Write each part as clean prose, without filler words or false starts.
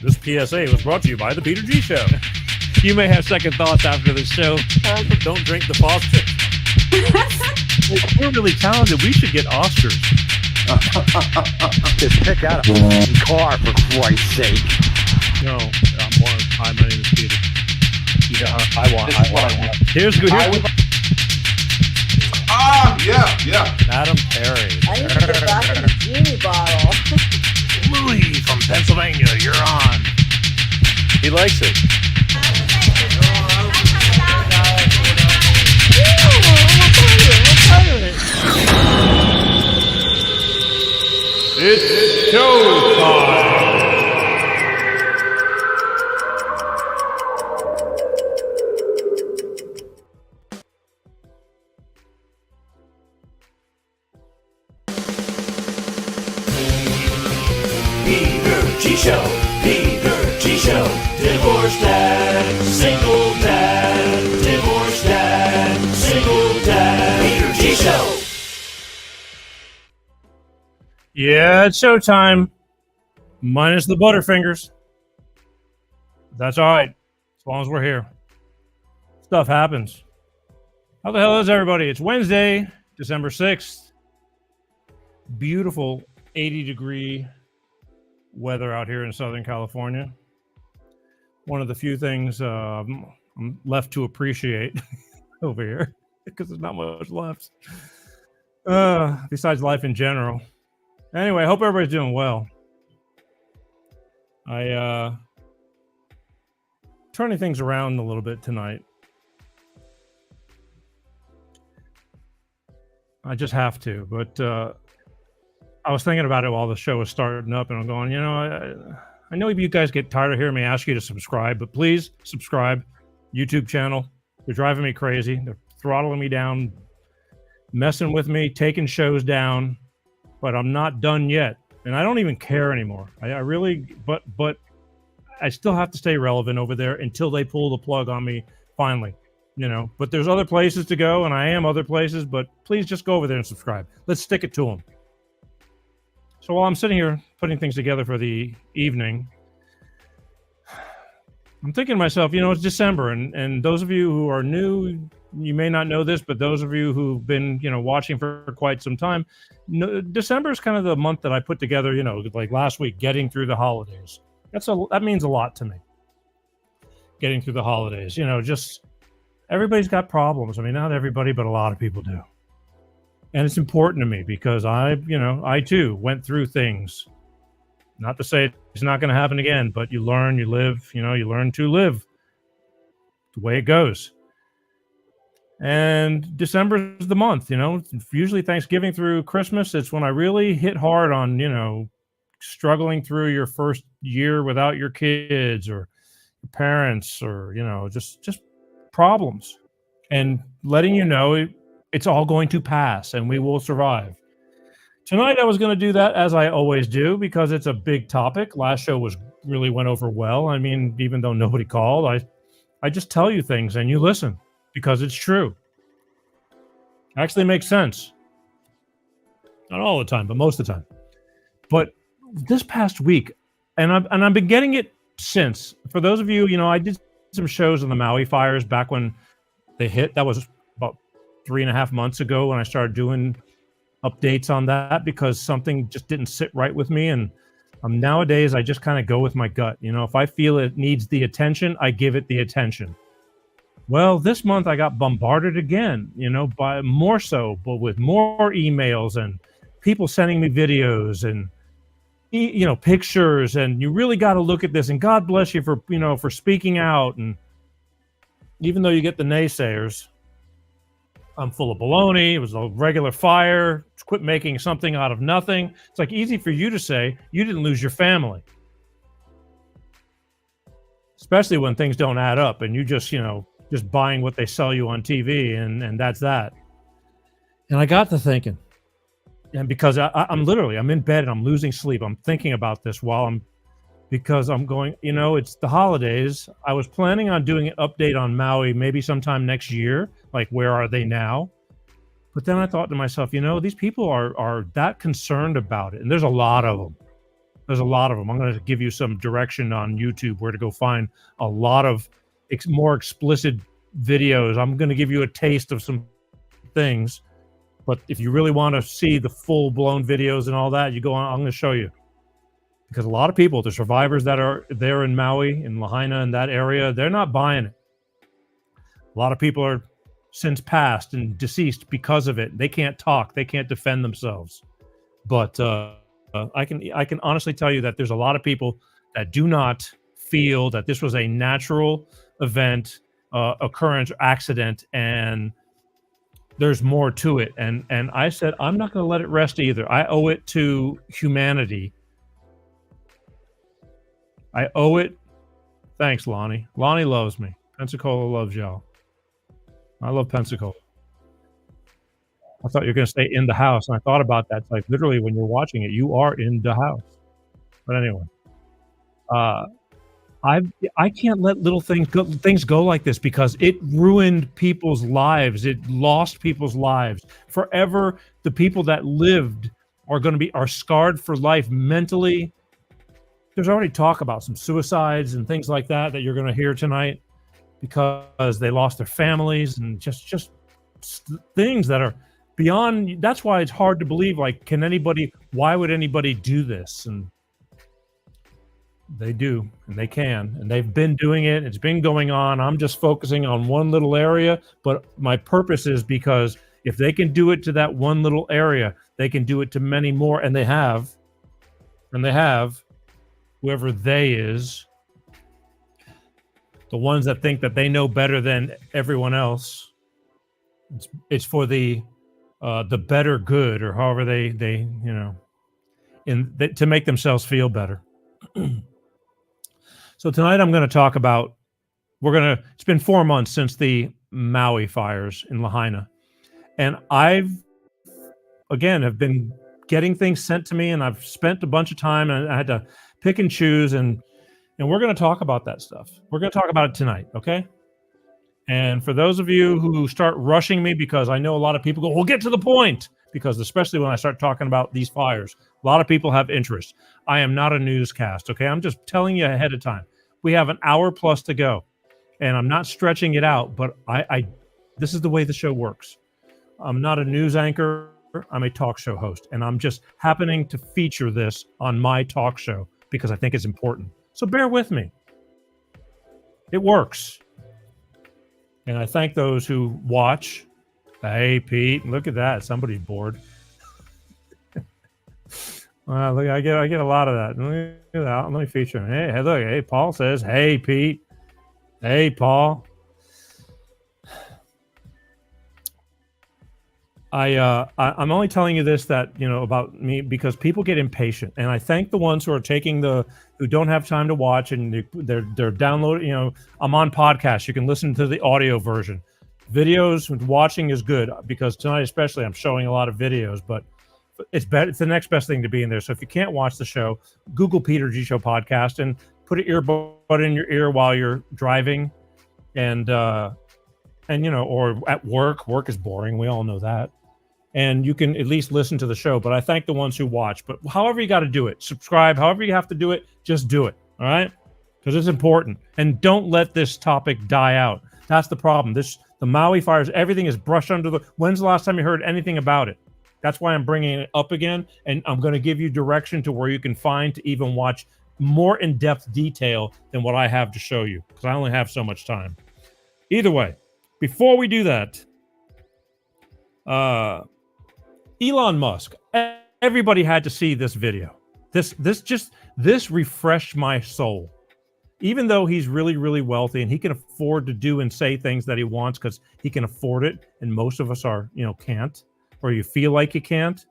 This PSA was brought to you by the Peter G Show. You may have second thoughts after this show. Don't drink the faucet. We're really talented. We should get Oscars. Just pick out a car, for Christ's sake. No, hi, my name is Peter. Yeah, I want. Here's good. Yeah. Madam Perry. I need to get back in the genie bottle. Louis from Pennsylvania, you're on. He likes it. It's showtime. Peter G Show, Peter G Show, divorced dad, single dad, divorced dad, single dad, Peter G Show. Yeah, it's showtime. Minus the Butterfingers. That's all right. As long as we're here. Stuff happens. How the hell is everybody? It's Wednesday, December 6th. Beautiful 80-degree weather out here in Southern California. One of the few things I'm left to appreciate over here because there's not much left. Besides life in general. Anyway, I hope everybody's doing well. Turning things around a little bit tonight. I just have to, but I was thinking about it while the show was starting up, and I'm going, I know you guys get tired of hearing me ask you to subscribe, but please subscribe. YouTube channel. They're driving me crazy. They're throttling me down, messing with me, taking shows down, but I'm not done yet. And I don't even care anymore. I really, but I still have to stay relevant over there until they pull the plug on me finally, but there's other places to go, and I am other places, but please just go over there and subscribe. Let's stick it to them. So while I'm sitting here putting things together for the evening, I'm thinking to myself, it's December, and those of you who are new, you may not know this, but those of you who've been, watching for quite some time, December is kind of the month that I put together, like last week, getting through the holidays. That means a lot to me. Getting through the holidays, just everybody's got problems. I mean, not everybody, but a lot of people do. And it's important to me because I too went through things. Not to say it's not going to happen again, but you learn, you live, you learn to live the way it goes. And December is the month, usually Thanksgiving through Christmas. It's when I really hit hard on, struggling through your first year without your kids or your parents or, just problems, and letting it's all going to pass and we will survive. Tonight, I was going to do that as I always do because it's a big topic. Last show really went over well. I mean, even though nobody called, I just tell you things and you listen because it's true. Actually makes sense. Not all the time, but most of the time. But this past week, and I've been getting it since. For those of you, I did some shows on the Maui fires back when they hit. That was about 3.5 months ago when I started doing updates on that because something just didn't sit right with me. And nowadays I just kind of go with my gut. If I feel it needs the attention, I give it the attention. Well, this month I got bombarded again, by more so, but with more emails and people sending me videos and pictures, and you really got to look at this, and God bless you for speaking out. And even though you get the naysayers, I'm full of baloney. It was a regular fire. Quit making something out of nothing. It's like easy for you to say you didn't lose your family, especially when things don't add up and you just buying what they sell you on TV, and that's that. And I got to thinking, and because I'm in bed and I'm losing sleep, I'm thinking about this because I'm going, it's the holidays. I was planning on doing an update on Maui maybe sometime next year, like where are they now? But then I thought to myself, these people are that concerned about it, and there's a lot of them. There's a lot of them. I'm going to give you some direction on YouTube where to go find a lot of more explicit videos. I'm going to give you a taste of some things, but if you really want to see the full-blown videos and all that, you go on. I'm going to show you, because a lot of people, the survivors that are there in Maui, in Lahaina, in that area, they're not buying it. A lot of people are since passed and deceased because of it. They can't talk. They can't defend themselves. But I can honestly tell you that there's a lot of people that do not feel that this was a natural event, occurrence, accident, and there's more to it. And I said, I'm not going to let it rest either. I owe it to humanity. I owe it. Thanks, Lonnie. Lonnie loves me. Pensacola loves y'all. I love Pensacola. I thought you were going to stay in the house, and I thought about that. It's like literally when you're watching it, you are in the house. But anyway, I can't let little things go like this, because it ruined people's lives. It lost people's lives forever. The people that lived are scarred for life mentally. There's already talk about some suicides and things like that you're going to hear tonight, because they lost their families, and just things that are beyond. That's why it's hard to believe, like, why would anybody do this? And they do, and they can, and they've been doing it. It's been going on. I'm just focusing on one little area, but my purpose is because if they can do it to that one little area, they can do it to many more, and they have, whoever they is, the ones that think that they know better than everyone else. It's for the better good, or however they to make themselves feel better. So tonight I'm going to talk about, it's been 4 months since the Maui fires in Lahaina, and have been getting things sent to me, and I've spent a bunch of time, and I had to pick and choose, and we're going to talk about that stuff. We're going to talk about it tonight, okay? And for those of you who start rushing me, because I know a lot of people go, well, get to the point, because especially when I start talking about these fires, a lot of people have interest. I am not a newscast, okay? I'm just telling you ahead of time. We have an hour plus to go, and I'm not stretching it out, but this is the way the show works. I'm not a news anchor. I'm a talk show host, and I'm just happening to feature this on my talk show because I think it's important. So bear with me. It works. And I thank those who watch. Hey, Pete, look at that. Somebody's bored. Look, I get a lot of that. Look at that. Let me feature him. Hey, look. Hey, Paul says, hey, Pete. Hey, Paul. I'm only telling you this about me because people get impatient, and I thank the ones who are who don't have time to watch, and they're downloading. I'm on podcast. You can listen to the audio version. Videos watching is good, because tonight especially I'm showing a lot of videos, but it's the next best thing to be in there. So if you can't watch the show, Google Peter G Show podcast and put an earbud in your ear while you're driving, and or at work. Work is boring. We all know that. And you can at least listen to the show. But I thank the ones who watch. But however you got to do it, subscribe, however you have to do it, just do it. All right? Because it's important. And don't let this topic die out. That's the problem. The Maui fires, everything is brushed under the... When's the last time you heard anything about it? That's why I'm bringing it up again. And I'm going to give you direction to where you can find to even watch more in-depth detail than what I have to show you. Because I only have so much time. Either way, before we do that... Elon Musk. Everybody had to see this video. This refreshed my soul. Even though he's really, really wealthy and he can afford to do and say things that he wants because he can afford it, and most of us can't, or you feel like you can't.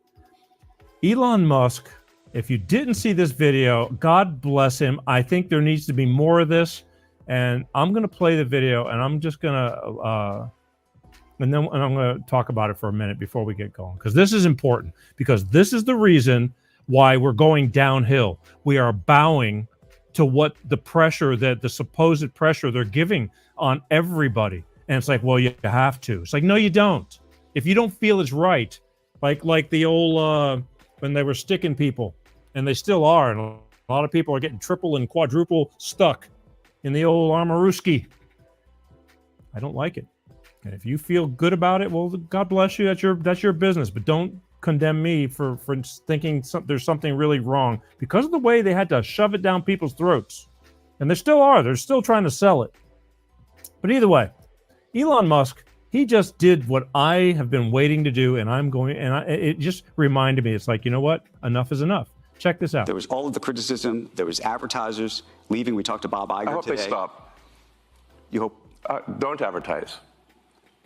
Elon Musk, if you didn't see this video, God bless him. I think there needs to be more of this, and I'm going to play the video, and I'm just going to and I'm going to talk about it for a minute before we get going, because this is important, because this is the reason why we're going downhill. We are bowing to what the supposed pressure they're giving on everybody. And it's like, well, you have to. It's like, no, you don't. If you don't feel it's right, like the old, when they were sticking people and they still are. And a lot of people are getting triple and quadruple stuck in the old Armaruski. I don't like it. And if you feel good about it, well, God bless you. That's your business. But don't condemn me for thinking there's something really wrong because of the way they had to shove it down people's throats. And they still are. They're still trying to sell it. But either way, Elon Musk, he just did what I have been waiting to do, and it just reminded me. It's like, you know what? Enough is enough. Check this out. There was all of the criticism. There was advertisers leaving. We talked to Bob Iger I hope today. they stop. You hope Don't advertise.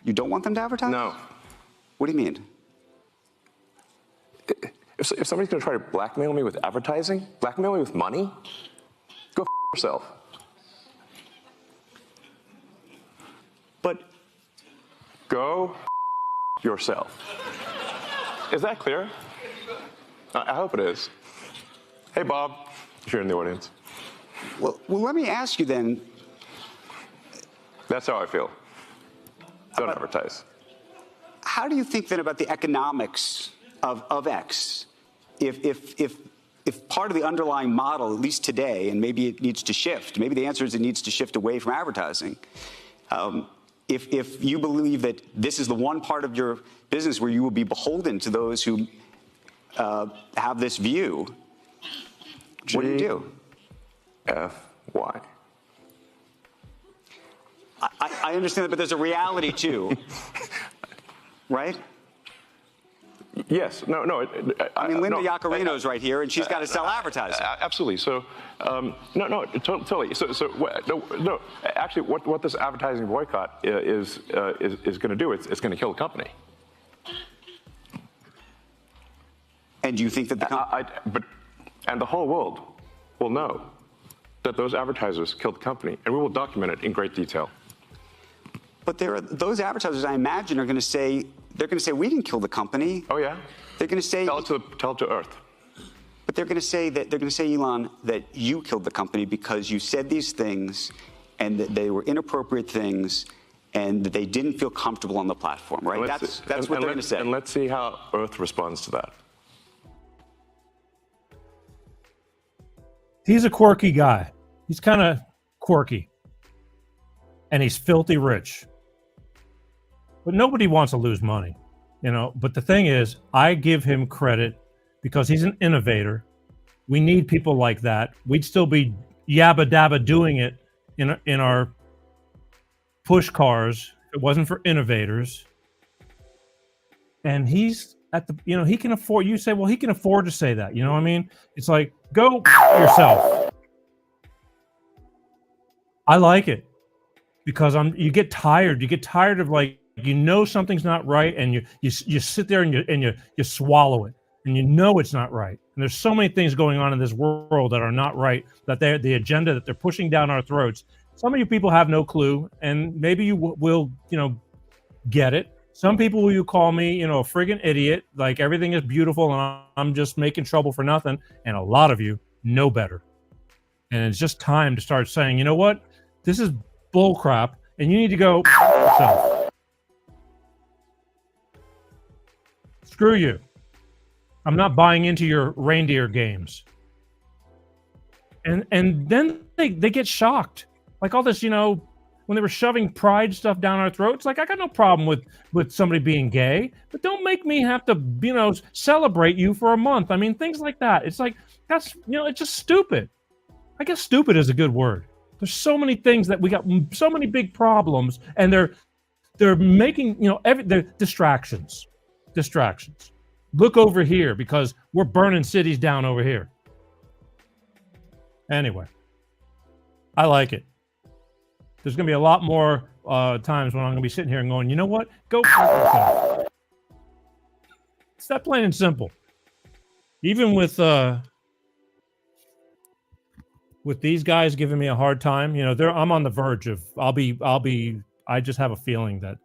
you don't want them to advertise? No. What do you mean? If somebody's going to try to blackmail me with advertising, blackmail me with money, go yourself. But Go yourself. Is that clear? I hope it is. Hey, Bob, if you're in the audience. well, let me ask you then. That's how I feel. Don't advertise. How do you think then about the economics of X? If part of the underlying model, at least today, and maybe it needs to shift, maybe the answer is it needs to shift away from advertising. If you believe that this is the one part of your business where you will be beholden to those who have this view, what do you do? F-Y. I understand that, but there's a reality too, right? Yes. No. I mean, Linda no, Yaccarino's right here, and she's got to sell advertising. Absolutely. So, totally. No. Actually, what this advertising boycott is going to do, it's going to kill the company. And do you think that And the whole world will know that those advertisers killed the company, and we will document it in great detail. But those advertisers, I imagine, are going to say, we didn't kill the company. Oh yeah. They're going to say, tell it to Earth. But they're going to say, Elon, that you killed the company because you said these things, and that they were inappropriate things, and that they didn't feel comfortable on the platform, right? That's what they're going to say. And let's see how Earth responds to that. He's a quirky guy. He's kind of quirky. And he's filthy rich. But nobody wants to lose money, you know. But the thing is, I give him credit because he's an innovator. We need people like that. We'd still be yabba dabba doing it in our push cars if it wasn't for innovators. And he's at the, you know, he can afford, you say, well, he can afford to say that. You know what I mean? It's like, go yourself. I like it because you get tired. You get tired of, like, you know, something's not right, and you sit there and you swallow it, and you know it's not right. And there's so many things going on in this world that are not right, that the agenda that they're pushing down our throats. Some of you people have no clue, and maybe you will, you know, get it. Some people will call me, you know, a friggin' idiot, like everything is beautiful and I'm just making trouble for nothing. And a lot of you know better. And it's just time to start saying, you know what? This is bull crap, and you need to go yourself. Screw you. I'm not buying into your reindeer games. And then they get shocked. Like all this, you know, when they were shoving pride stuff down our throats, like, I got no problem with somebody being gay, but don't make me have to, you know, celebrate you for a month. I mean, things like that. It's like, that's, you know, it's just stupid. I guess stupid is a good word. There's so many things that we got, so many big problems, and they're making, you know, they're distractions. Look over here because we're burning cities down over here. Anyway, I like it. There's going to be a lot more times when I'm going to be sitting here and going, you know what? Go for yourself. It's that plain and simple. Even with these guys giving me a hard time, you know, I'm on the verge of, I just have a feeling that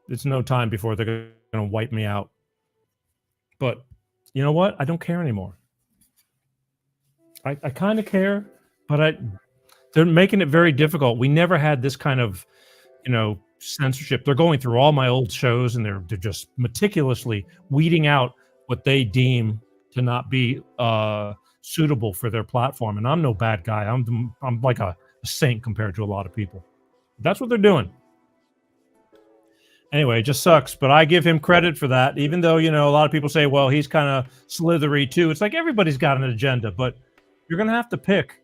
it's no time before they're going to wipe me out. But you know what? I don't care anymore. I kind of care, but they're making it very difficult. We never had this kind of, you know, censorship. They're going through all my old shows, and they're just meticulously weeding out what they deem to not be suitable for their platform. And I'm no bad guy. I'm like a saint compared to a lot of people. That's what they're doing. Anyway, it just sucks, but I give him credit for that, even though, a lot of people say, well, he's kind of slithery too. It's like everybody's got an agenda, but you're going to have to pick,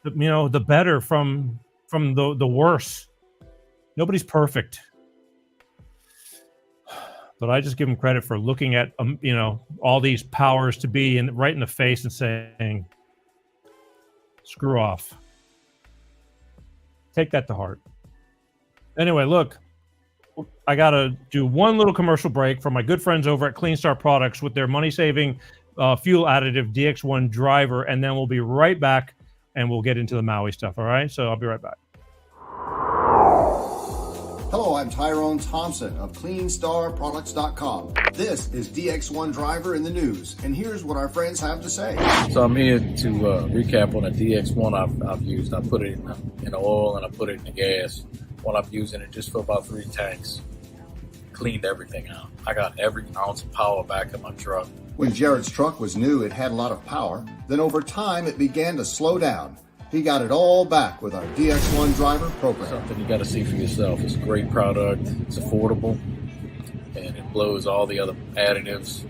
the better from the worse. Nobody's perfect. But I just give him credit for looking at, all these powers to be right in the face and saying, screw off. Take that to heart. Anyway, look. I got to do one little commercial break for my good friends over at Clean Star Products with their money-saving fuel additive DX1 driver, and then we'll be right back, and we'll get into the Maui stuff, all right? So I'll be right back. Hello, I'm Tyrone Thompson of CleanStarProducts.com. This is DX1 Driver in the news, and here's what our friends have to say. So I'm here to recap on the DX1 I've used. I put it in the oil and I put it in the gas. While I'm using it just for about 3 tanks. Cleaned everything out. I got every ounce of power back in my truck. When Jared's truck was new, it had a lot of power. Then over time, it began to slow down. He got it all back with our DX1 Driver program. Something you got to see for yourself. It's a great product. It's affordable. And it blows all the other additives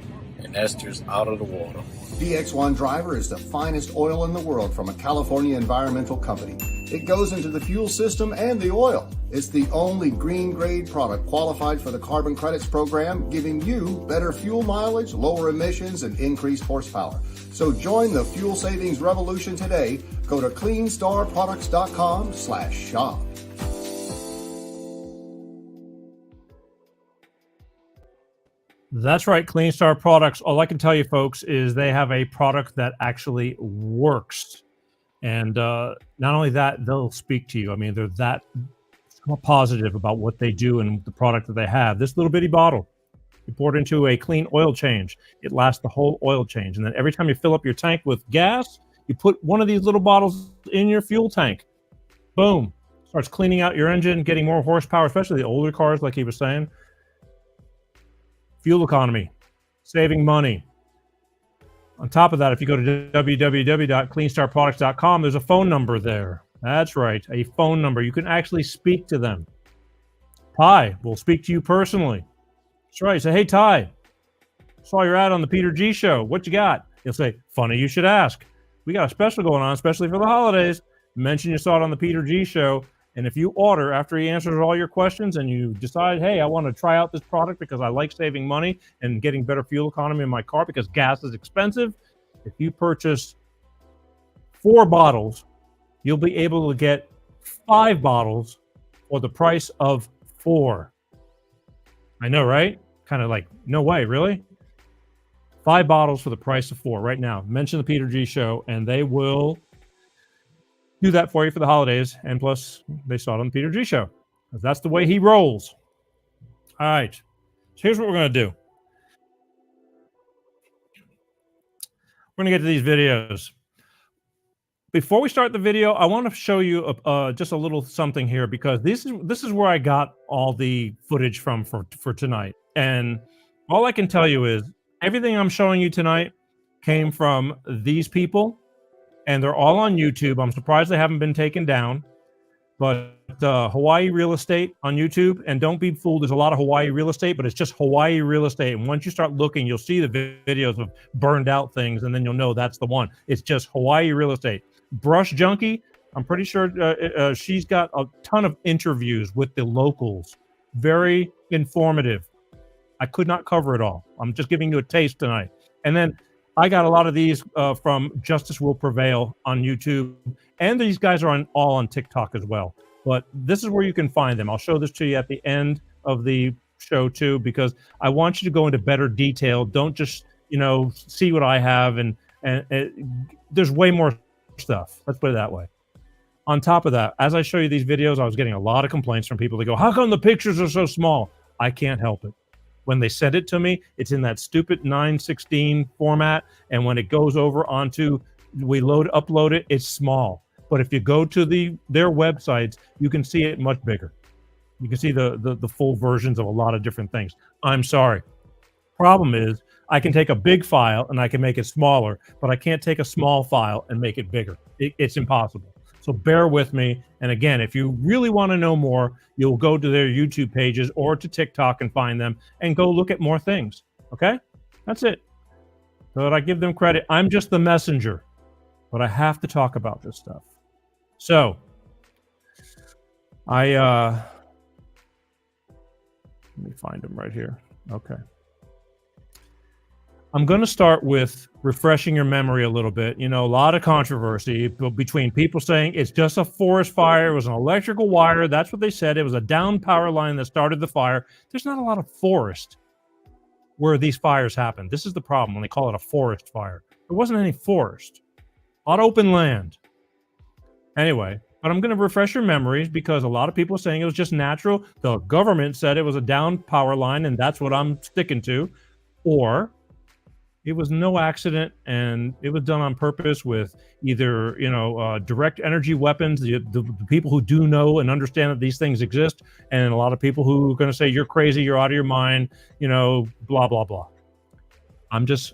and esters out of the water. DX1 Driver is the finest oil in the world from a California environmental company. It goes into the fuel system and the oil. It's the only green grade product qualified for the carbon credits program, giving you better fuel mileage, lower emissions, and increased horsepower. So join the fuel savings revolution today. Go to CleanStarProducts.com/shop. That's right, Clean Star Products. All I can tell you, folks, is they have a product that actually works. And not only that, they'll speak to you. I mean, they're that positive about what they do and the product that they have. This little bitty bottle, you pour it into a clean oil change. It lasts the whole oil change. And then every time you fill up your tank with gas, you put one of these little bottles in your fuel tank. Boom. Starts cleaning out your engine, getting more horsepower, especially the older cars, like he was saying. Fuel economy, saving money. On top of that, if you go to www.cleanstarproducts.com, there's a phone number there. That's right, a phone number. You can actually speak to them. Ty will speak to you personally. That's right. Say, hey, Ty, saw your ad on the Peter G Show. What you got? He'll say, funny you should ask. We got a special going on, especially for the holidays. Mention you saw it on the Peter G Show. And if you order after he answers all your questions and you decide, hey, I want to try out this product because I like saving money and getting better fuel economy in my car because gas is expensive, if you purchase 4 bottles, you'll be able to get 5 bottles for the price of 4. I know, right? Kind of like, no way, really? 5 bottles for the price of 4 right now. Mention the Peter G Show and they will do that for you for the holidays. And plus, they saw it on the Peter G Show. That's the way he rolls. All right. So here's what we're going to do. We're going to get to these videos. Before we start the video, I want to show you just a little something here because this is where I got all the footage from for tonight. And all I can tell you is everything I'm showing you tonight came from these people. And they're all on YouTube. I'm surprised they haven't been taken down. But Hawaii Real Estate on YouTube. And don't be fooled. There's a lot of Hawaii real estate, but it's just Hawaii Real Estate. And once you start looking, you'll see the videos of burned out things. And then you'll know that's the one. It's just Hawaii Real Estate. Brush Junkie, I'm pretty sure she's got a ton of interviews with the locals. Very informative. I could not cover it all. I'm just giving you a taste tonight. And then I got a lot of these from Justice Will Prevail on YouTube, and these guys are all on TikTok as well. But this is where you can find them. I'll show this to you at the end of the show too, because I want you to go into better detail. Don't just see what I have, and there's way more stuff. Let's put it that way. On top of that, as I show you these videos, I was getting a lot of complaints from people that go, "How come the pictures are so small?" I can't help it. When they send it to me, it's in that stupid 9:16 format. And when it goes over onto, upload it, it's small. But if you go to their websites, you can see it much bigger. You can see the full versions of a lot of different things. I'm sorry. Problem is, I can take a big file and I can make it smaller, but I can't take a small file and make it bigger. It's impossible. So bear with me. And again, if you really want to know more, you'll go to their YouTube pages or to TikTok and find them and go look at more things. Okay? That's it. So that I give them credit. I'm just the messenger, but I have to talk about this stuff. So let me find them right here. Okay. I'm going to start with refreshing your memory a little bit. You know, a lot of controversy between people saying it's just a forest fire. It was an electrical wire. That's what they said. It was a down power line that started the fire. There's not a lot of forest where these fires happen. This is the problem when they call it a forest fire. There wasn't any forest. A lot of open land. Anyway, but I'm going to refresh your memories because a lot of people are saying it was just natural. The government said it was a down power line, and that's what I'm sticking to. Or it was no accident, and it was done on purpose with either, direct energy weapons, the people who do know and understand that these things exist, and a lot of people who are going to say, you're crazy, you're out of your mind, blah, blah, blah. I'm just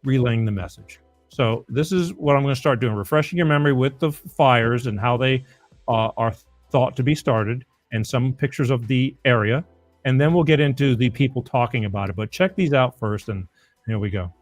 relaying the message. So this is what I'm going to start doing, refreshing your memory with the fires and how they are thought to be started and some pictures of the area. And then we'll get into the people talking about it. But check these out first, and here we go.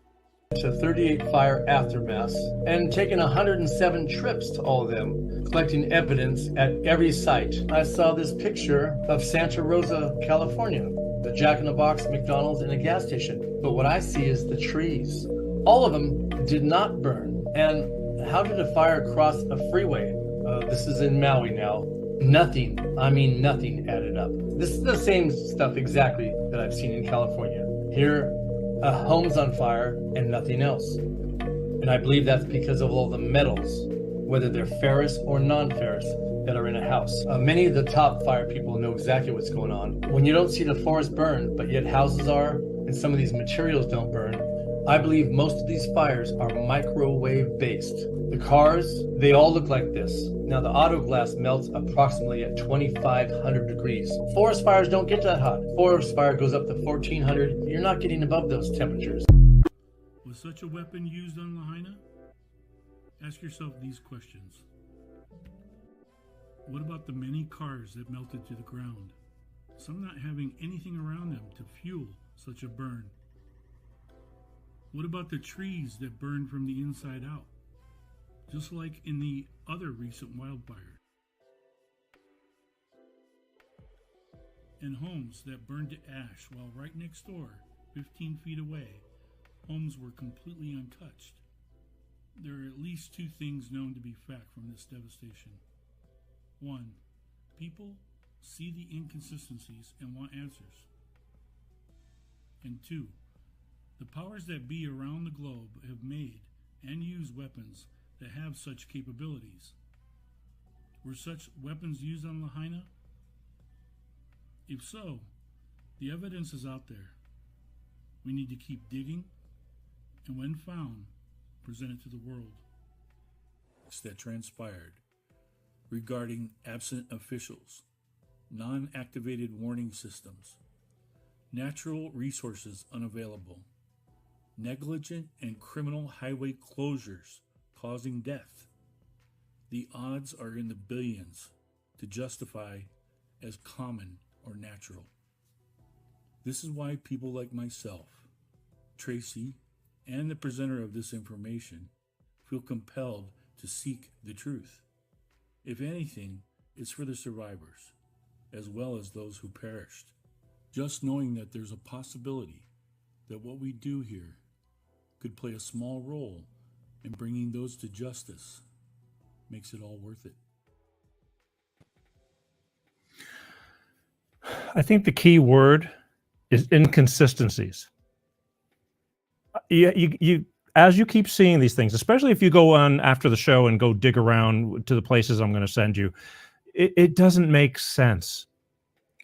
To 38 fire aftermaths and taken 107 trips to all of them, collecting evidence at every site. I saw this picture of Santa Rosa, California, the Jack in the Box, McDonald's, and a gas station. But what I see is the trees. All of them did not burn. And how did a fire cross a freeway? This is in Maui now. Nothing, I mean nothing added up. This is the same stuff exactly that I've seen in California. Here, a home's on fire and nothing else. And I believe that's because of all the metals, whether they're ferrous or non-ferrous, that are in a house. Many of the top fire people know exactly what's going on. When you don't see the forest burn, but yet houses are, and some of these materials don't burn, I believe most of these fires are microwave based. The cars, they all look like this. Now the auto glass melts approximately at 2,500 degrees. Forest fires don't get that hot. Forest fire goes up to 1,400. You're not getting above those temperatures. Was such a weapon used on Lahaina? Ask yourself these questions. What about the many cars that melted to the ground? Some not having anything around them to fuel such a burn. What about the trees that burned from the inside out? Just like in the other recent wildfire. And homes that burned to ash while right next door, 15 feet away, homes were completely untouched. There are at least two things known to be fact from this devastation. One, people see the inconsistencies and want answers. And two, the powers that be around the globe have made and used weapons that have such capabilities. Were such weapons used on Lahaina? If so, the evidence is out there. We need to keep digging, and when found, present it to the world. That transpired regarding absent officials, non-activated warning systems, natural resources unavailable, negligent and criminal highway closures causing death. The odds are in the billions to justify as common or natural. This is why people like myself, Tracy, and the presenter of this information feel compelled to seek the truth. If anything, it's for the survivors, as well as those who perished. Just knowing that there's a possibility that what we do here could play a small role in bringing those to justice makes it all worth it. I think the key word is inconsistencies. You as you keep seeing these things, especially if you go on after the show and go dig around to the places I'm going to send you, it doesn't make sense.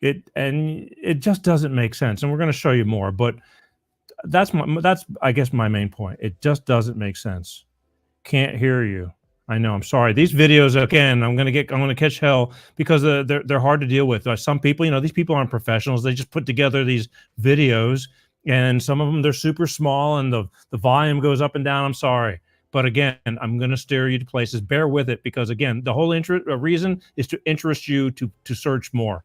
It just doesn't make sense, and we're going to show you more. But that's I guess my main point. It just doesn't make sense. Can't hear you. I know. I'm sorry. These videos again. I'm going to catch hell because they're hard to deal with. Some people, these people aren't professionals. They just put together these videos And some of them, they're super small and the volume goes up and down. I'm sorry. But again, I'm going to steer you to places. Bear with it because, again, the whole reason is to interest you to search more.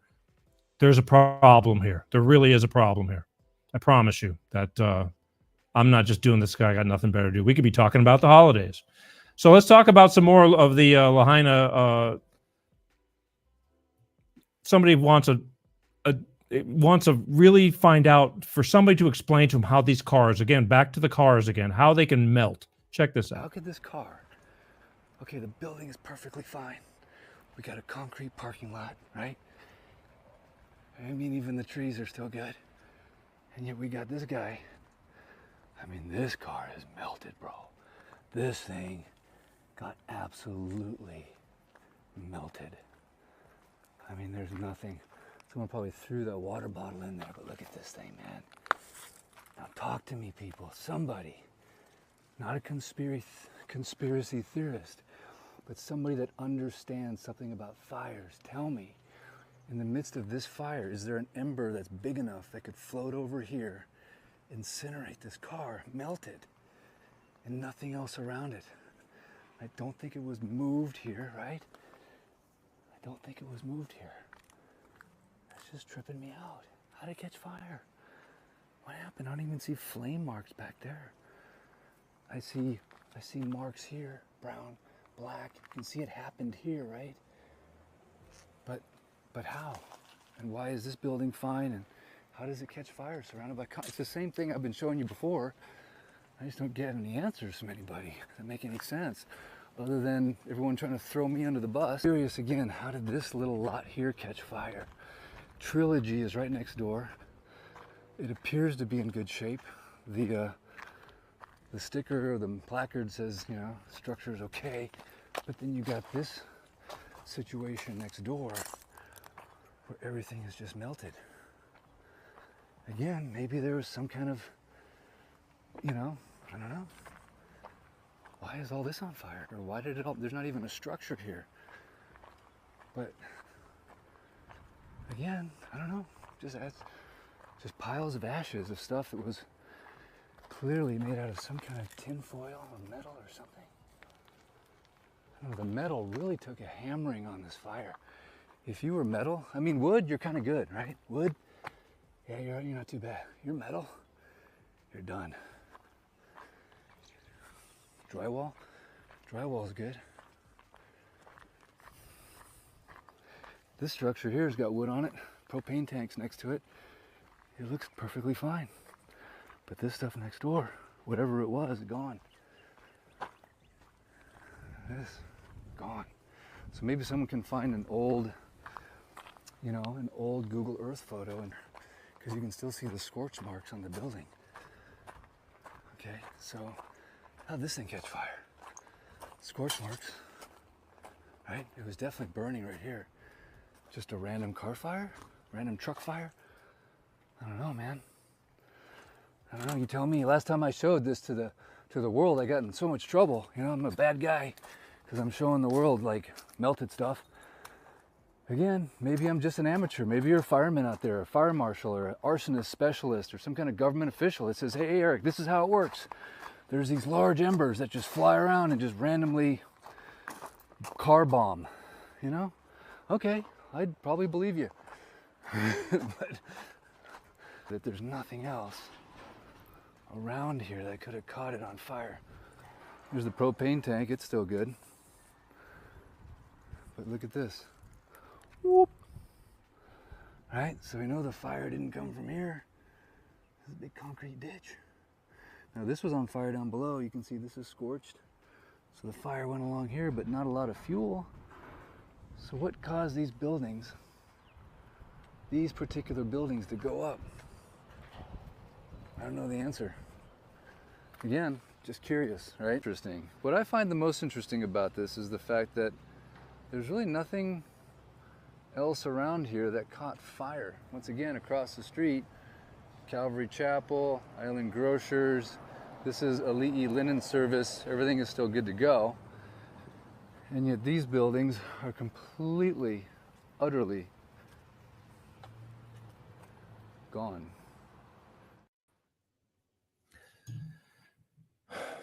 There's a problem here. There really is a problem here. I promise you that I'm not just doing this guy. I got nothing better to do. We could be talking about the holidays. So let's talk about some more of the Lahaina. Somebody wants to really find out for somebody to explain to them how these cars, again, back to the cars again, how they can melt. Check this How out. could this car, okay, the building is perfectly fine. We got a concrete parking lot, right? I mean, even the trees are still good. And yet we got this guy. I mean, this car is melted, bro. This thing got absolutely melted. I mean, there's nothing. Someone probably threw that water bottle in there, but look at this thing, man. Now talk to me, people. Somebody, not a conspiracy theorist, but somebody that understands something about fires. Tell me, in the midst of this fire, is there an ember that's big enough that could float over here, incinerate this car, melt it, and nothing else around it? I don't think it was moved here, right? I don't think it was moved here. That's just tripping me out. How did it catch fire? What happened? I don't even see flame marks back there. I see marks here, brown, black. You can see it happened here, right? But how? And why is this building fine? And how does it catch fire surrounded by it's the same thing I've been showing you before. I just don't get any answers from anybody that make any sense, other than everyone trying to throw me under the bus. Curious again, how did this little lot here catch fire? Trilogy is right next door. It appears to be in good shape. The sticker or the placard says, you know, structure is okay, but then you got this situation next door where everything is just melted. Again, maybe there was some kind of, you know, I don't know. Why is all this on fire? Or why did it all, there's not even a structure here. But again, I don't know, just piles of ashes of stuff that was clearly made out of some kind of tin foil or metal or something. I don't know, the metal really took a hammering on this fire. If you were metal, I mean wood, you're kind of good, right? Wood, yeah, you're not too bad. You're metal, you're done. Drywall is good. This structure here has got wood on it, propane tanks next to it. It looks perfectly fine. But this stuff next door, whatever it was, gone. This, gone. So maybe someone can find an old, you know, an old Google Earth photo, and because you can still see the scorch marks on the building. Okay, so how'd this thing catch fire? Scorch marks, right? It was definitely burning right here. Just a random car fire? Random truck fire? I don't know, man. I don't know, you tell me. Last time I showed this to the world, I got in so much trouble. You know, I'm a bad guy because I'm showing the world like melted stuff. Again, maybe I'm just an amateur. Maybe you're a fireman out there, a fire marshal or an arsonist specialist or some kind of government official that says, hey, Eric, this is how it works. There's these large embers that just fly around and just randomly car bomb, you know? Okay, I'd probably believe you. But that there's nothing else around here that could have caught it on fire. There's the propane tank, it's still good. But look at this. Whoop. Right, so we know the fire didn't come from here. This is a big concrete ditch. Now this was on fire down below. You can see this is scorched. So the fire went along here, but not a lot of fuel. So what caused these buildings, these particular buildings, to go up? I don't know the answer. Again, just curious, right? Interesting. What I find the most interesting about this is the fact that there's really nothing else around here that caught fire. Once again, across the street, Calvary Chapel, Island Grocers, this is Ali'i Linen Service, everything is still good to go. And yet these buildings are completely, utterly gone.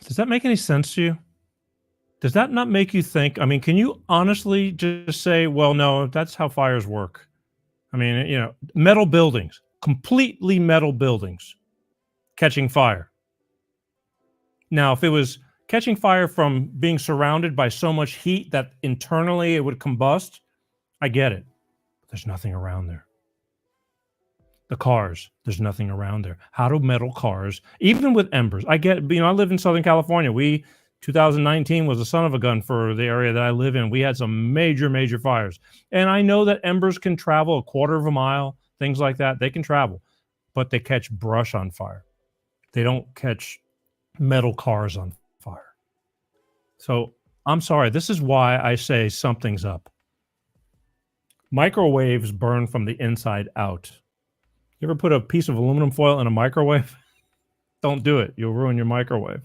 Does that make any sense to you? Does that not make you think? I mean, can you honestly just say, well, no, that's how fires work? I mean, you know, metal buildings, completely metal buildings catching fire. Now, if it was catching fire from being surrounded by so much heat that internally it would combust, I get it. But there's nothing around there. The cars, there's nothing around there. How do metal cars, even with embers, I get, you know, I live in Southern California. 2019 was a son of a gun for the area that I live in. We had some major, major fires. And I know that embers can travel a quarter of a mile, things like that. They can travel, but they catch brush on fire. They don't catch metal cars on fire. So I'm sorry. This is why I say something's up. Microwaves burn from the inside out. You ever put a piece of aluminum foil in a microwave? Don't do it. You'll ruin your microwave.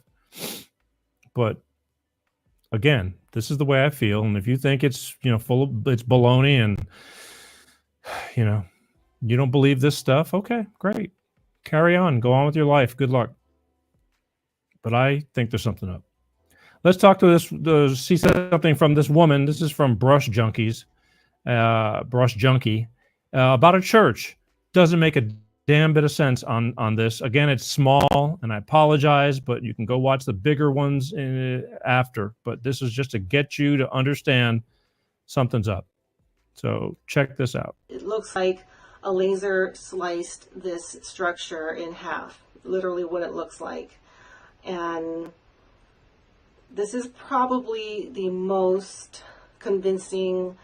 But again, this is the way I feel. And if you think it's, you know, it's baloney and, you know, you don't believe this stuff, okay, great. Carry on. Go on with your life. Good luck. But I think there's something up. Let's talk to see something from this woman. This is from Brush Junkie, about a church. Doesn't make a damn bit of sense on this. Again, it's small, and I apologize, but you can go watch the bigger ones after. But this is just to get you to understand something's up. So check this out. It looks like a laser sliced this structure in half, literally what it looks like. And this is probably the most convincing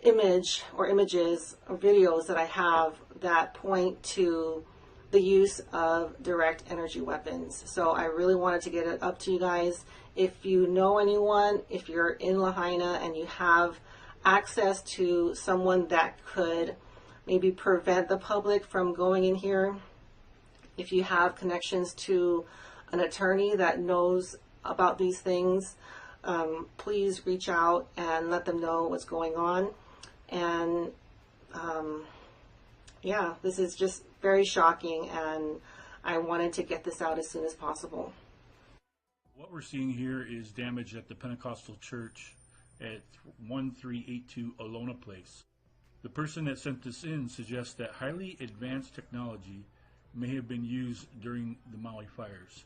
image or images or videos that I have that point to the use of direct energy weapons. So I really wanted to get it up to you guys. If you know anyone, if you're in Lahaina and you have access to someone that could maybe prevent the public from going in here, if you have connections to an attorney that knows about these things, please reach out and let them know what's going on. And yeah, this is just very shocking, and I wanted to get this out as soon as possible. What we're seeing here is damage at the Pentecostal church at 1382 Alona Place. The person that sent this in suggests that highly advanced technology may have been used during the Maui fires.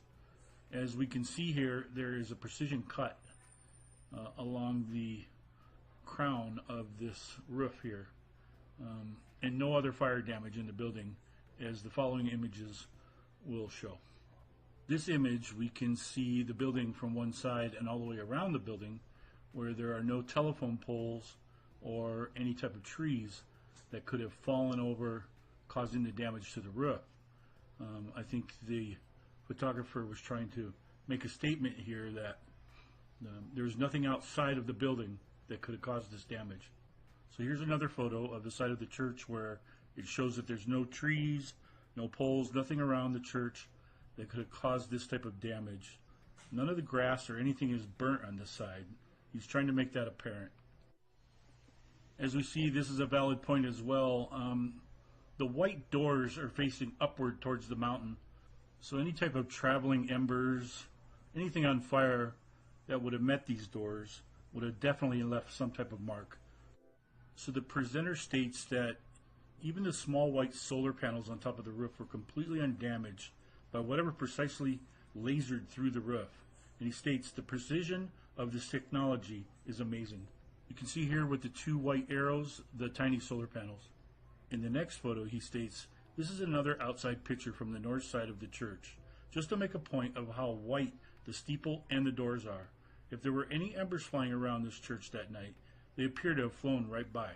As we can see here, there is a precision cut along the crown of this roof here, and no other fire damage in the building, as the following images will show. This image, we can see the building from one side and all the way around the building, where there are no telephone poles or any type of trees that could have fallen over, causing the damage to the roof. I think the photographer was trying to make a statement here that there's nothing outside of the building that could have caused this damage. So here's another photo of the side of the church where it shows that there's no trees, no poles, nothing around the church that could have caused this type of damage. None of the grass or anything is burnt on this side. He's trying to make that apparent. As we see, this is a valid point as well. The white doors are facing upward towards the mountain. So any type of traveling embers, anything on fire that would have met these doors would have definitely left some type of mark. So the presenter states that even the small white solar panels on top of the roof were completely undamaged by whatever precisely lasered through the roof. And he states the precision of this technology is amazing. You can see here with the two white arrows, the tiny solar panels. In the next photo, he states, this is another outside picture from the north side of the church, just to make a point of how white the steeple and the doors are. If there were any embers flying around this church that night, they appear to have flown right by.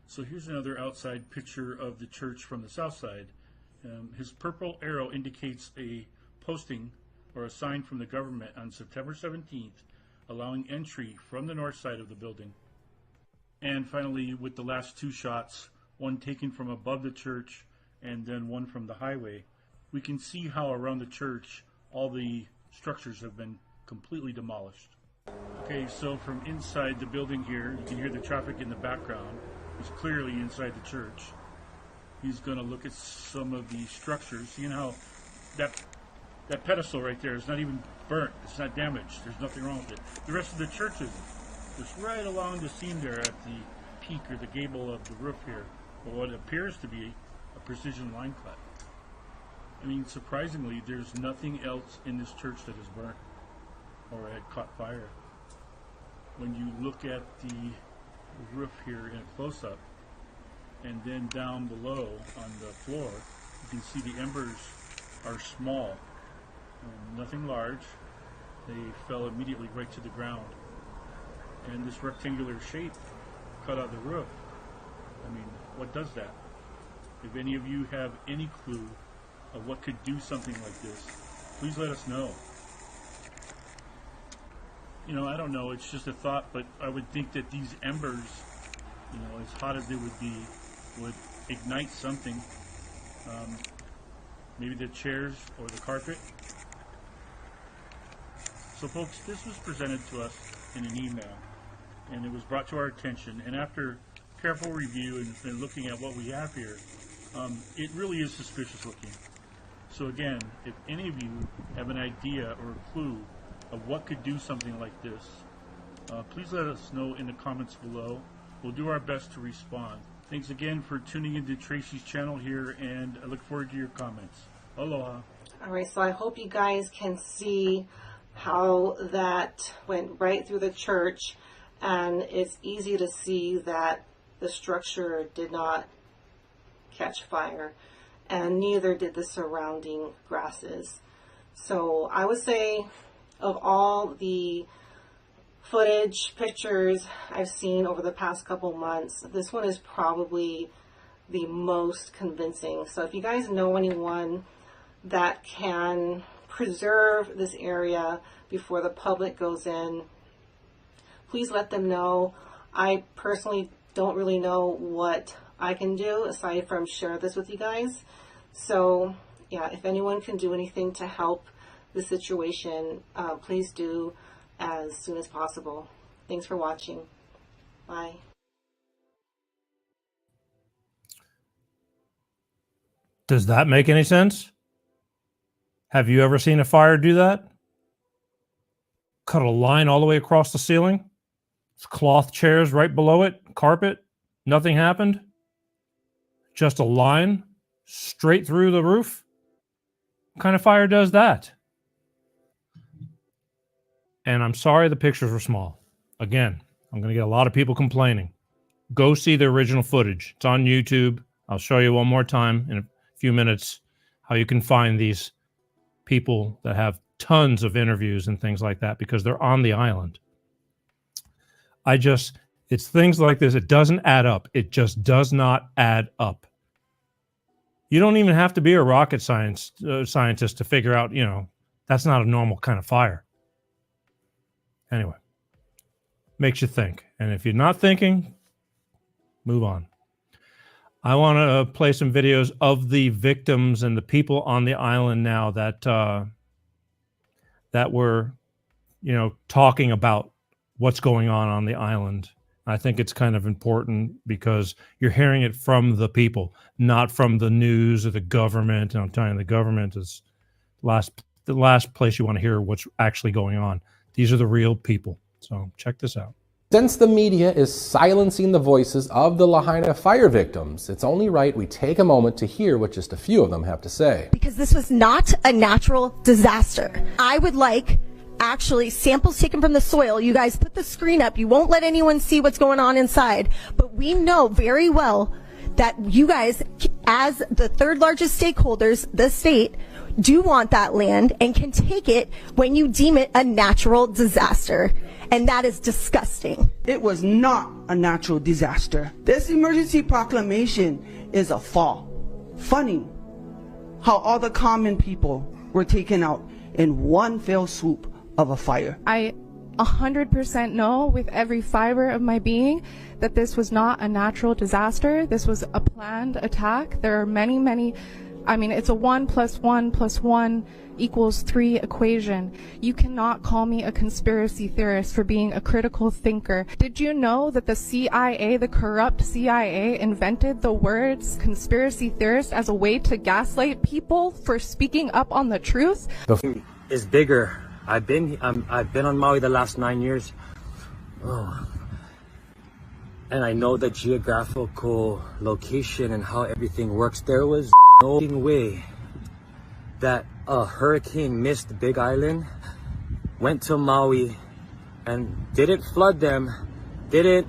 So here's another outside picture of the church from the south side. His purple arrow indicates a posting or a sign from the government on September 17th, allowing entry from the north side of the building. And finally, with the last two shots, one taken from above the church and then one from the highway, we can see how around the church all the structures have been completely demolished. Okay, so from inside the building here, you can hear the traffic in the background. He's clearly inside the church. He's going to look at some of the structures, seeing how that That pedestal right there is not even burnt. It's not damaged. There's nothing wrong with it. The rest of the church is just right along the seam there at the peak or the gable of the roof here. But what appears to be a precision line cut. I mean, surprisingly, there's nothing else in this church that is burnt or had caught fire. When you look at the roof here in a close-up, and then down below on the floor, you can see the embers are small, nothing large. They fell immediately right to the ground. And this rectangular shape cut out the roof. I mean, what does that? If any of you have any clue of what could do something like this, please let us know. You know, I don't know, it's just a thought, but I would think that these embers, you know, as hot as they would be, would ignite something. Maybe the chairs or the carpet. So folks, this was presented to us in an email, and it was brought to our attention, and after careful review and looking at what we have here, it really is suspicious looking. So again, if any of you have an idea or a clue of what could do something like this, please let us know in the comments below. We'll do our best to respond. Thanks again for tuning into Tracy's channel here, and I look forward to your comments. Aloha. All right, so I hope you guys can see how that went right through the church, and it's easy to see that the structure did not catch fire, and neither did the surrounding grasses. So I would say, of all the footage, pictures I've seen over the past couple months, this one is probably the most convincing. So if you guys know anyone that can preserve this area before the public goes in, please let them know. I personally don't really know what I can do aside from share this with you guys. So yeah, if anyone can do anything to help the situation, please do as soon as possible. Thanks for watching. Bye. Does that make any sense? Have you ever seen a fire do that? Cut a line all the way across the ceiling? Cloth chairs right below it, carpet, nothing happened? Just a line straight through the roof? What kind of fire does that? And I'm sorry the pictures were small. Again, I'm going to get a lot of people complaining. Go see the original footage. It's on YouTube. I'll show you one more time in a few minutes how you can find these people that have tons of interviews and things like that because they're on the island. It's things like this. It doesn't add up. It just does not add up. You don't even have to be a rocket scientist to figure out, you know, that's not a normal kind of fire. Anyway, makes you think. And if you're not thinking, move on. I want to play some videos of the victims and the people on the island now that that were, you know, talking about what's going on the island. I think it's kind of important because you're hearing it from the people, not from the news or the government. And I'm telling you, the government is the last place you want to hear what's actually going on. These are the real people. So check this out. Since the media is silencing the voices of the Lahaina fire victims, it's only right we take a moment to hear what just a few of them have to say. Because this was not a natural disaster. I would like actually samples taken from the soil. You guys put the screen up. You won't let anyone see what's going on inside. But we know very well that you guys, as the third largest stakeholders, the state, do want that land and can take it when you deem it a natural disaster. And that is disgusting. It was not a natural disaster. This emergency proclamation is a fall. Funny how all the common people were taken out in one fell swoop of a fire. I 100% know with every fiber of my being that this was not a natural disaster. This was a planned attack. There are many, many I mean, it's a 1 + 1 + 1 = 3 equation. You cannot call me a conspiracy theorist for being a critical thinker. Did you know that the CIA, the corrupt CIA, invented the words conspiracy theorist as a way to gaslight people for speaking up on the truth? Is bigger. I've been on Maui the last 9 years. Oh. And I know the geographical location and how everything works. There was no way that a hurricane missed Big Island, went to Maui, and didn't flood them, didn't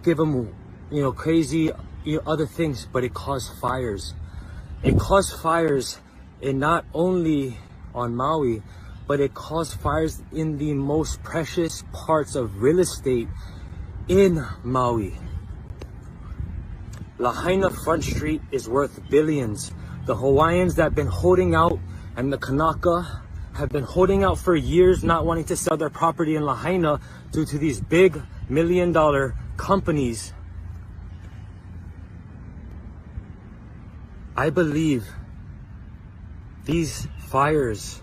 give them, crazy, other things, but it caused fires. It caused fires in not only on Maui, but it caused fires in the most precious parts of real estate in Maui. Lahaina Front Street is worth billions. The Hawaiians that have been holding out and the Kanaka have been holding out for years, not wanting to sell their property in Lahaina due to these big $1 million companies. I believe these fires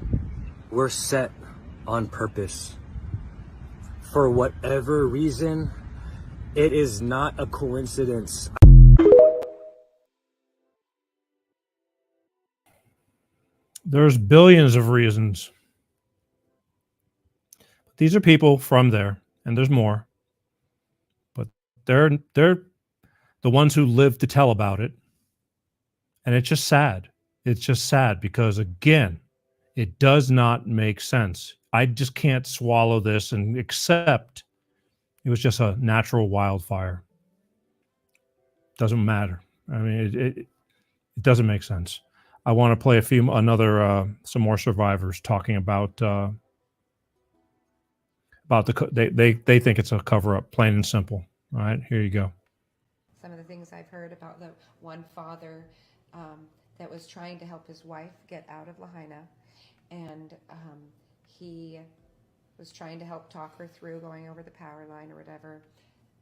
were set on purpose. For whatever reason, it is not a coincidence. There's billions of reasons. These are people from there, and there's more. But they're the ones who live to tell about it. And it's just sad. It's just sad because, again, it does not make sense. I just can't swallow this and accept it was just a natural wildfire. Doesn't matter. I mean, it doesn't make sense. I want to play some more survivors talking about they think it's a cover up, plain and simple. All right, here you go. Some of the things I've heard about the one father that was trying to help his wife get out of Lahaina, and he was trying to help talk her through going over the power line or whatever.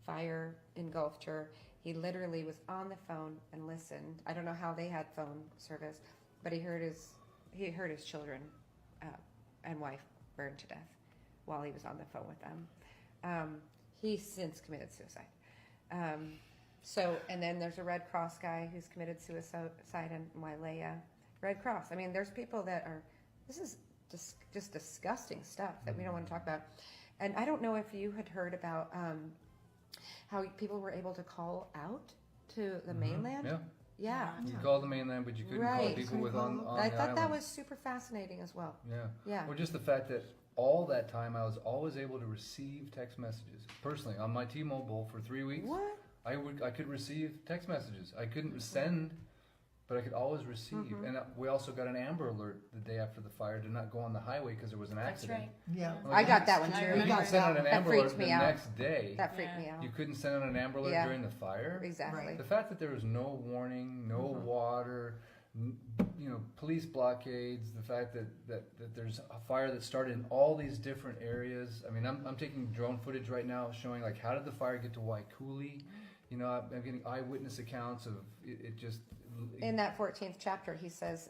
Fire engulfed her. He literally was on the phone and listened. I don't know how they had phone service, but he heard his children and wife burned to death while he was on the phone with them. He's since committed suicide. And then there's a Red Cross guy who's committed suicide in Wailea. Red Cross. I mean, there's people that are. This is just disgusting stuff that we don't want to talk about. And I don't know if you had heard about how people were able to call out to the mainland. Yeah. You could call the mainland, but you couldn't call people on I the thought that island. was super fascinating as well. Yeah. Or just the fact that all that time I was always able to receive text messages. Personally, on my T-Mobile for 3 weeks, what? I could receive text messages. I couldn't send, but I could always receive. And we also got an Amber Alert the day after the fire to not go on the highway because there was an accident. That's right. Like, I got that one too. You couldn't send out an Amber Alert the next day. That freaked me out. You couldn't send out an Amber Alert during the fire. Exactly. The fact that there was no warning, no water, police blockades, the fact that there's a fire that started in all these different areas. I mean, I'm taking drone footage right now showing like how did the fire get to Waikuli. I'm getting eyewitness accounts of it just. In that 14th chapter, he says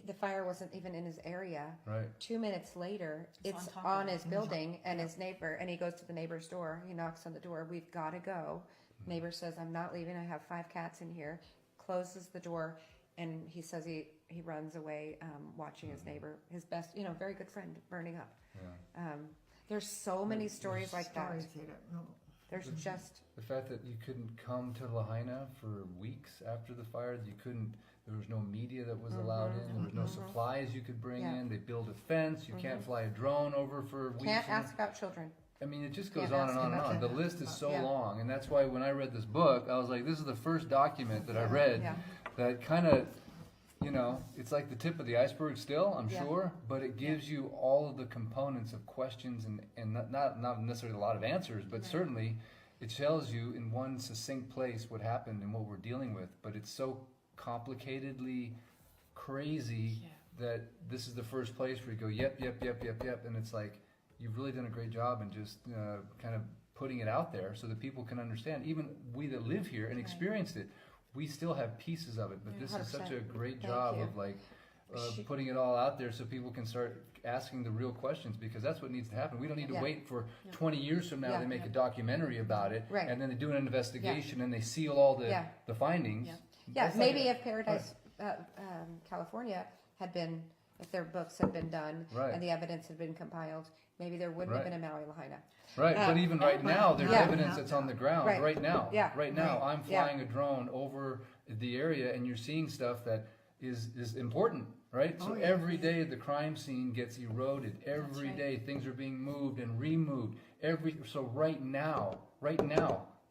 the fire wasn't even in his area. Right. 2 minutes later, it's on his building, and his neighbor, and he goes to the neighbor's door. He knocks on the door. We've got to go. Neighbor says, I'm not leaving. I have 5 cats in here. Closes the door, and he says he runs away, watching his neighbor, his best, very good friend, burning up. Yeah. There's so many stories like that. There's just the fact that you couldn't come to Lahaina for weeks after the fire. There was no media that was allowed in. There was no supplies you could bring in. They build a fence. You can't fly a drone over for weeks. Can't ask about children. I mean, it just goes on and on and on. The list is so long, and that's why when I read this book, I was like, this is the first document that I read that kind of, it's like the tip of the iceberg still, I'm sure, but it gives you all of the components of questions and not necessarily a lot of answers, but certainly it tells you in one succinct place what happened and what we're dealing with. But it's so complicatedly crazy that this is the first place where you go, yep, and it's like, you've really done a great job in just kind of putting it out there so that people can understand. Even we that live here and experienced it, we still have pieces of it, but this is such a great Thank job you. of like putting it all out there so people can start asking the real questions, because that's what needs to happen. We don't need to wait for 20 years from now they make a documentary about it, and then they do an investigation and they seal all the findings. Yeah, maybe if Paradise, California had been, if their books had been done and the evidence had been compiled, maybe there wouldn't have been a Maui Lahaina. Right, but even right now, there's evidence that's on the ground. Right. Right now, Yeah. right now, I'm flying a drone over the area, and you're seeing stuff that is important. Right, so every day the crime scene gets eroded. Every day things are being moved and removed. So right now,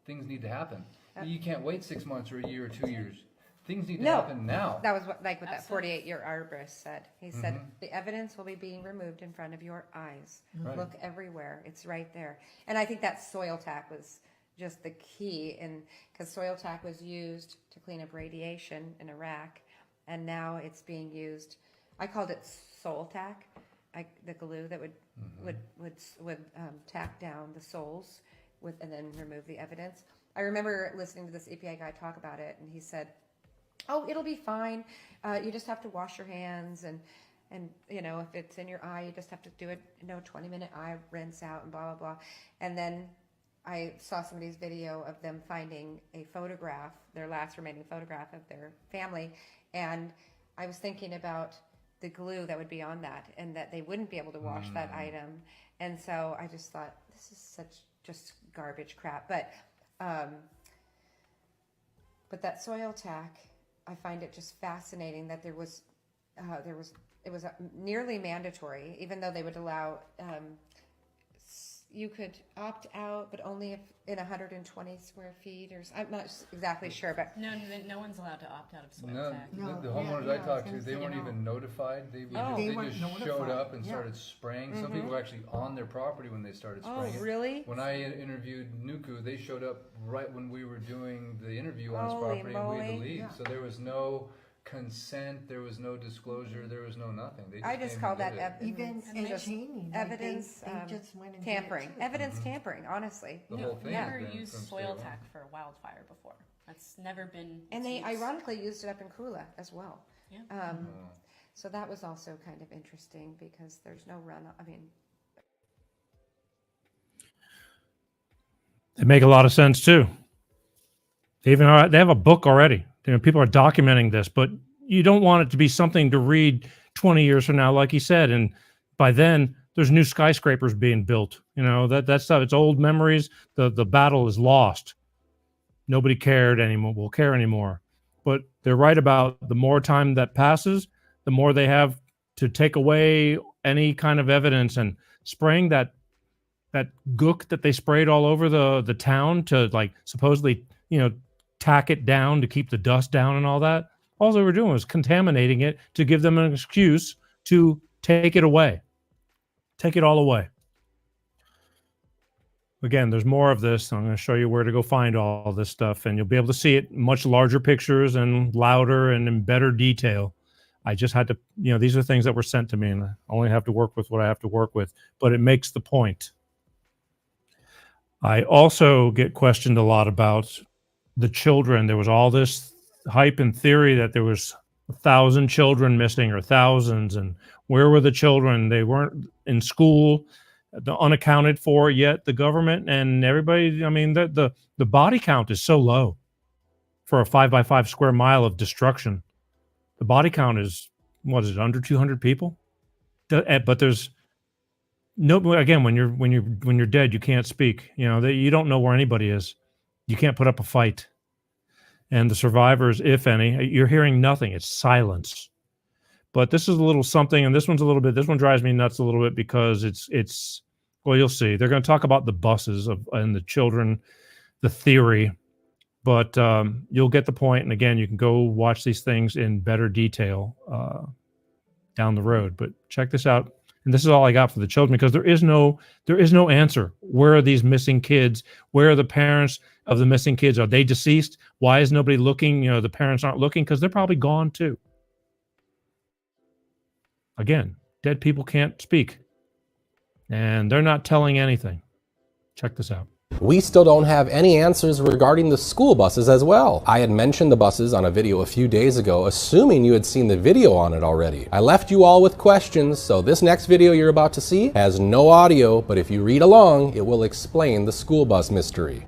things need to happen. You can't wait 6 months or a year or 2 years. Things need to happen now. That was what that 48-year arborist said. He said, the evidence will be being removed in front of your eyes. Right. Look everywhere. It's right there. And I think that soil tack was just the key, because soil tack was used to clean up radiation in Iraq, and now it's being used. I called it soul tack, the glue that would tack down the soles and then remove the evidence. I remember listening to this EPA guy talk about it, and he said, "Oh, it'll be fine. You just have to wash your hands, and if it's in your eye, you just have to do it. 20-minute eye rinse out, and blah blah blah." And then I saw somebody's video of them finding a photograph, their last remaining photograph of their family, and I was thinking about the glue that would be on that, and that they wouldn't be able to wash that item. And so I just thought, this is such just garbage crap. But that soil tack, I find it just fascinating that it was nearly mandatory, even though they would allow, you could opt out, but only if in 120 square feet, or I'm not exactly sure, but no one's allowed to opt out of soil tack. The homeowners I talked to, they weren't even notified. They just showed up and started spraying. Some people were actually on their property when they started spraying. Oh, really? When I interviewed Nuku, they showed up right when we were doing the interview on his property, and we had to leave. So there was no consent, there was no disclosure, there was no nothing. I just call that evidence tampering. Evidence tampering, honestly. The whole thing. Never used soil tack for wildfire before. That's never been. And they ironically used it up in Kula as well. Yeah. So that was also kind of interesting, because there's no runoff. I mean, they make a lot of sense too. They have a book already. People are documenting this, but you don't want it to be something to read 20 years from now, like he said. And by then, there's new skyscrapers being built. That stuff. It's old memories. The battle is lost. Nobody will care anymore. But they're right about the more time that passes, the more they have to take away any kind of evidence. And spraying that gook that they sprayed all over the town to supposedly tack it down to keep the dust down and all that. All they were doing was contaminating it to give them an excuse to take it away. Take it all away. Again, there's more of this. I'm going to show you where to go find all this stuff, and you'll be able to see it in much larger pictures and louder and in better detail. I just had to, these are things that were sent to me, and I only have to work with what I have to work with, but it makes the point. I also get questioned a lot about the children. There was all this hype and theory that there was 1,000 children missing, or thousands, and where were the children? They weren't in school, unaccounted for yet. The government and everybody, the body count is so low for a 5x5 square mile of destruction. The body count is, under 200 people? But there's no, again, when you're dead, you can't speak. You don't know where anybody is. You can't put up a fight. And the survivors, if any, you're hearing nothing. It's silence. But this is a little something, and this one drives me nuts a little bit, because it's well, you'll see. They're going to talk about the buses and the children, the theory, but you'll get the point. And again, you can go watch these things in better detail down the road. But check this out. And this is all I got for the children, because there is no answer. Where are these missing kids? Where are the parents of the missing kids? Are they deceased? Why is nobody looking? The parents aren't looking, because they're probably gone too. Again, dead people can't speak, and they're not telling anything. Check this out. We still don't have any answers regarding the school buses as well. I had mentioned the buses on a video a few days ago, assuming you had seen the video on it already. I left you all with questions, so this next video you're about to see has no audio, but if you read along, it will explain the school bus mystery.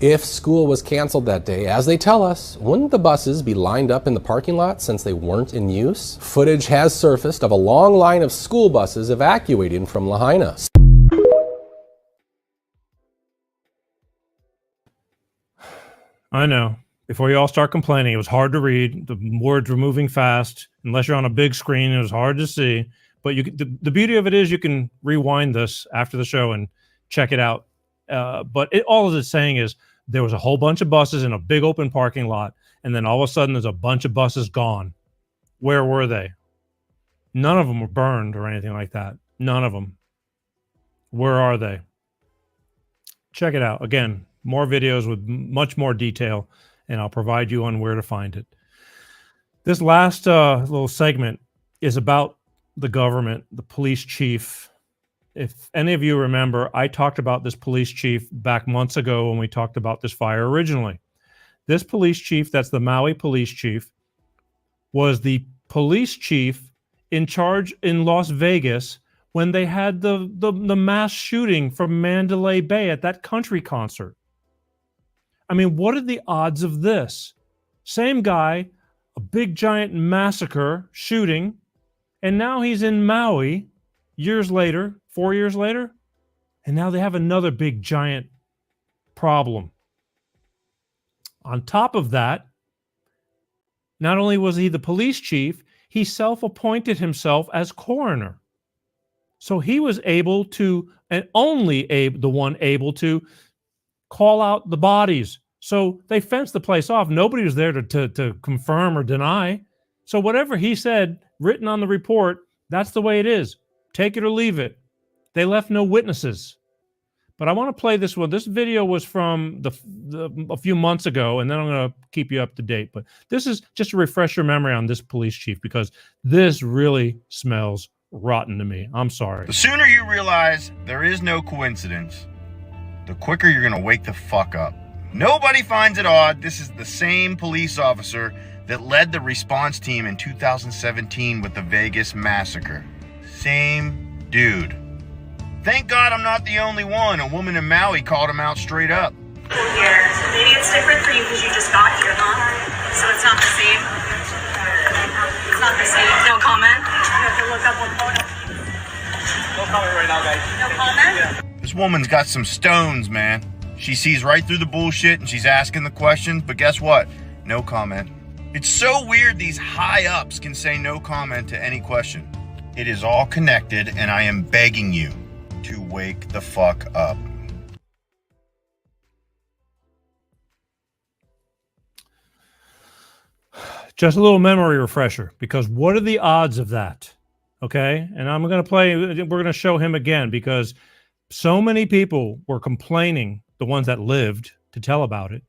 If school was canceled that day, as they tell us, wouldn't the buses be lined up in the parking lot since they weren't in use? Footage has surfaced of a long line of school buses evacuating from Lahaina. I know. Before you all start complaining, it was hard to read. The words were moving fast. Unless you're on a big screen, it was hard to see. But the beauty of it is you can rewind this after the show and check it out. But all it's saying is there was a whole bunch of buses in a big open parking lot, and then all of a sudden there's a bunch of buses gone. Where were they? None of them were burned or anything like that. None of them. Where are they? Check it out. Again, more videos with much more detail, and I'll provide you on where to find it. This last little segment is about the government, the police chief. If any of you remember, I talked about this police chief back months ago when we talked about this fire originally. This police chief, that's the Maui police chief, was the police chief in charge in Las Vegas when they had the mass shooting from Mandalay Bay at that country concert. I mean, what are the odds of this? Same guy, a big giant massacre, shooting, and now he's in Maui years later, 4 years later, and now they have another big giant problem. On top of that, not only was he the police chief, he self-appointed himself as coroner. So he was able to, and only the one able to, call out the bodies. So they fenced the place off. Nobody was there to confirm or deny. So whatever he said, written on the report, that's the way it is. Take it or leave it. They left no witnesses. But I want to play this one. This video was from a few months ago, and then I'm going to keep you up to date. But this is just to refresh your memory on this police chief, because this really smells rotten to me. I'm sorry. The sooner you realize there is no coincidence, the quicker you're going to wake the fuck up. Nobody finds it odd. This is the same police officer that led the response team in 2017 with the Vegas massacre. Same dude. Thank God I'm not the only one. A woman in Maui called him out straight up. Here, so maybe it's different for you because you just got here, huh? So it's not the same. It's not the same. No comment. You have to look up on photo. No comment right now, guys. No comment. This woman's got some stones, man. She sees right through the bullshit and she's asking the questions, but guess what? No comment. It's so weird these high ups can say no comment to any question. It is all connected, and I am begging you to wake the fuck up. Just a little memory refresher, because what are the odds of that? Okay, and I'm going to play, we're going to show him again, because so many people were complaining, the ones that lived to tell about it,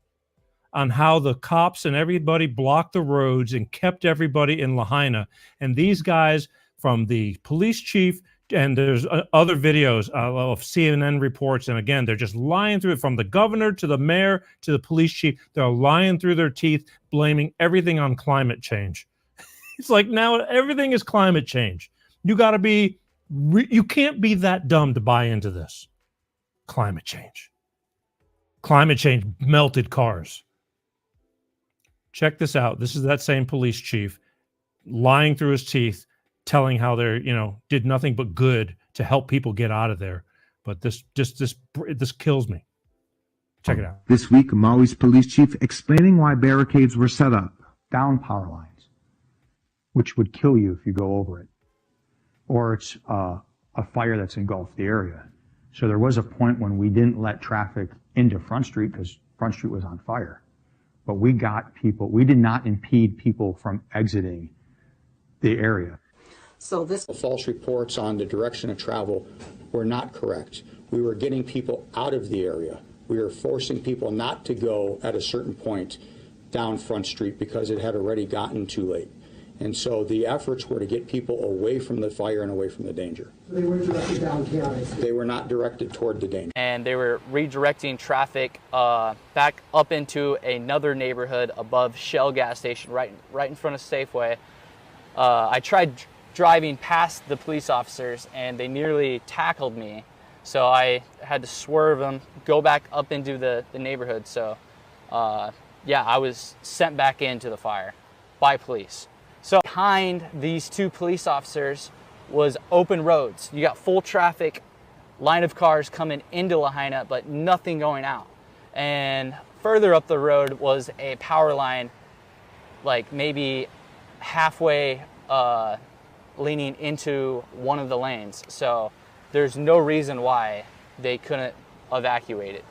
on how the cops and everybody blocked the roads and kept everybody in Lahaina. And these guys, from the police chief And there's other videos of CNN reports. And again, they're just lying through it, from the governor to the mayor to the police chief. They're lying through their teeth, blaming everything on climate change. It's like, now everything is climate change. You got to be, you can't be that dumb to buy into this. Climate change. Climate change melted cars. Check this out. This is that same police chief lying through his teeth, telling how they're, did nothing but good to help people get out of there. But this kills me. Check it out. This week, Maui's police chief explaining why barricades were set up. Down power lines, which would kill you if you go over it. Or it's a fire that's engulfed the area. So there was a point when we didn't let traffic into Front Street because Front Street was on fire. But we did not impede people from exiting the area. So this false reports on the direction of travel were not correct. We were getting people out of the area. We were forcing people not to go at a certain point down Front Street because it had already gotten too late. And so the efforts were to get people away from the fire and away from the danger. So they weren't directed down County. They were not directed toward the danger. And they were redirecting traffic back up into another neighborhood above Shell gas station, right in front of Safeway. I tried driving past the police officers and they nearly tackled me. So I had to swerve them, go back up into the neighborhood. So yeah, I was sent back into the fire by police. So behind these two police officers was open roads. You got full traffic, line of cars coming into Lahaina, but nothing going out. And further up the road was a power line, like maybe halfway leaning into one of the lanes. So there's no reason why they couldn't evacuate it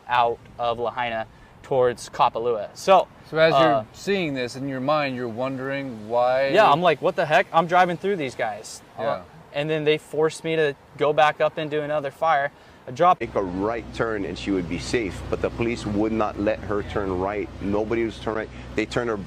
out of Lahaina towards Kapalua. So as you're seeing this in your mind, you're wondering why. Yeah, I'm like, what the heck? I'm driving through these guys. Yeah. And then they forced me to go back up into another fire. Make a right turn and she would be safe, but the police would not let her turn right. Nobody was turning right. They turned her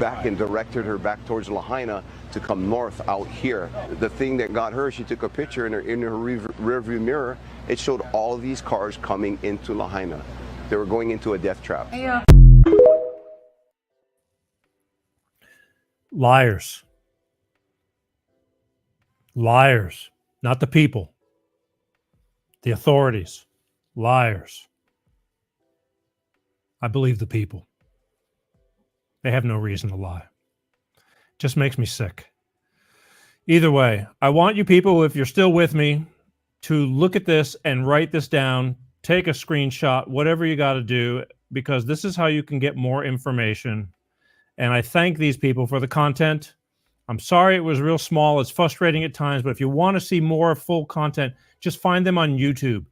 back and directed her back towards Lahaina to come north out here. The thing that got her, she took a picture in her rearview mirror. It showed all these cars coming into Lahaina. They were going into a death trap. Yeah. Liars. Liars. Not the people. The authorities. Liars. I believe the people. They have no reason to lie. Just makes me sick. Either way, I want you people, if you're still with me, to look at this and write this down, take a screenshot, whatever you got to do, because this is how you can get more information. And I thank these people for the content. I'm sorry it was real small. It's frustrating at times, but if you want to see more full content, just find them on YouTube.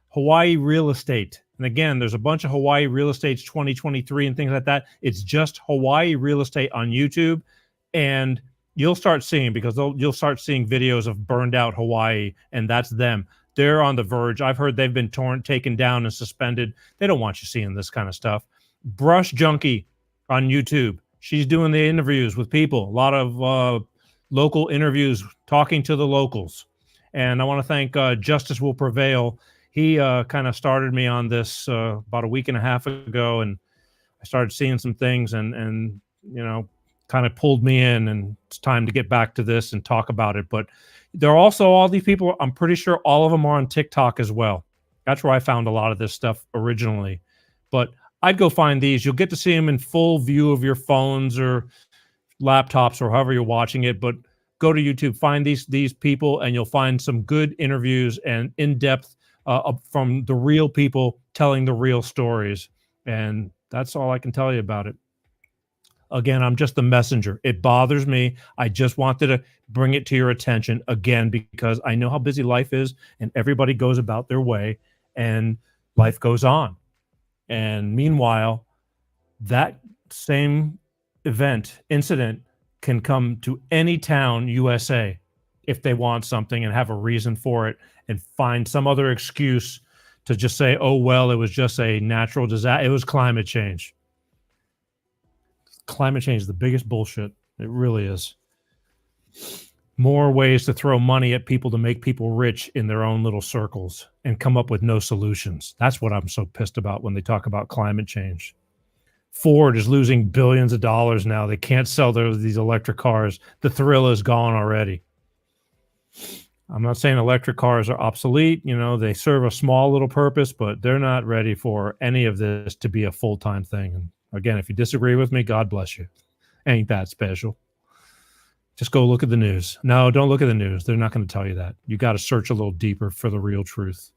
Hawaii Real Estate. And again, there's a bunch of Hawaii Real Estates 2023 and things like that. It's just Hawaii Real Estate on YouTube. And you'll start seeing, because you'll start seeing videos of burned out Hawaii, and that's them. They're on the verge. I've heard they've been taken down and suspended. They don't want you seeing this kind of stuff. Brush Junkie on YouTube. She's doing the interviews with people. A lot of local interviews, talking to the locals. And I want to thank Justice Will Prevail. He kind of started me on this about a week and a half ago, and I started seeing some things and kind of pulled me in, and it's time to get back to this and talk about it. But there are also all these people, I'm pretty sure all of them are on TikTok as well. That's where I found a lot of this stuff originally. But I'd go find these. You'll get to see them in full view of your phones or laptops or however you're watching it. But go to YouTube, find these people, and you'll find some good interviews and in-depth from the real people telling the real stories. And that's all I can tell you about it. Again, I'm just the messenger. It bothers me. I just wanted to bring it to your attention again, because I know how busy life is and everybody goes about their way and life goes on. And meanwhile, that same incident can come to any town, USA, if they want something and have a reason for it and find some other excuse to just say, oh, well, it was just a natural disaster. It was climate change. Climate change is the biggest bullshit. It really is. more ways to throw money at people to make people rich in their own little circles and come up with no solutions. That's what I'm so pissed about when they talk about climate change. Ford is losing billions of dollars now. They can't sell these electric cars. The thrill is gone already. I'm not saying electric cars are obsolete. You know, they serve a small little purpose, but they're not ready for any of this to be a full-time thing. And again, if you disagree with me, God bless you. Ain't that special. Just go look at the news. No, don't look at the news. They're not going to tell you that. You got to search a little deeper for the real truth.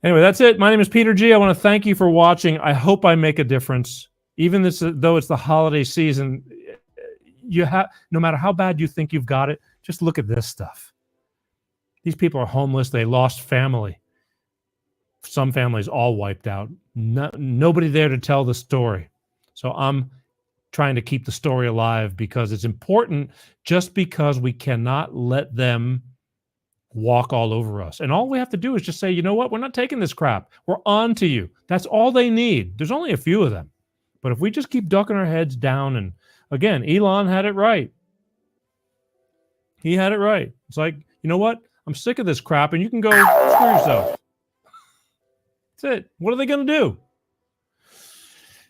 Anyway, that's it. My name is Peter G. I want to thank you for watching. I hope I make a difference. Even though it's the holiday season, no matter how bad you think you've got it, just look at this stuff. These people are homeless. They lost family. Some families all wiped out. Nobody there to tell the story. So I'm trying to keep the story alive because it's important, just because we cannot let them walk all over us. And all we have to do is just say, you know what? We're not taking this crap. We're on to you. That's all they need. There's only a few of them. But if we just keep ducking our heads down, and again, Elon had it right. He had it right. It's like, you know what? I'm sick of this crap, and you can go screw yourself. That's it. What are they going to do?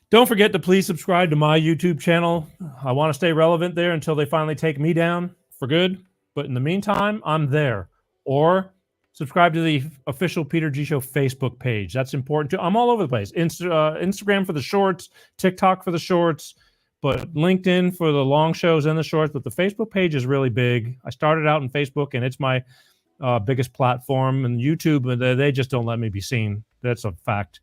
Don't forget to please subscribe to my YouTube channel. I want to stay relevant there until they finally take me down for good. But in the meantime, I'm there. Or subscribe to the official Peter G Show Facebook page. That's important too. I'm all over the place. Instagram for the shorts, TikTok for the shorts, but LinkedIn for the long shows and the shorts. But the Facebook page is really big. I started out in Facebook, and it's my biggest platform. And YouTube, they just don't let me be seen. That's a fact.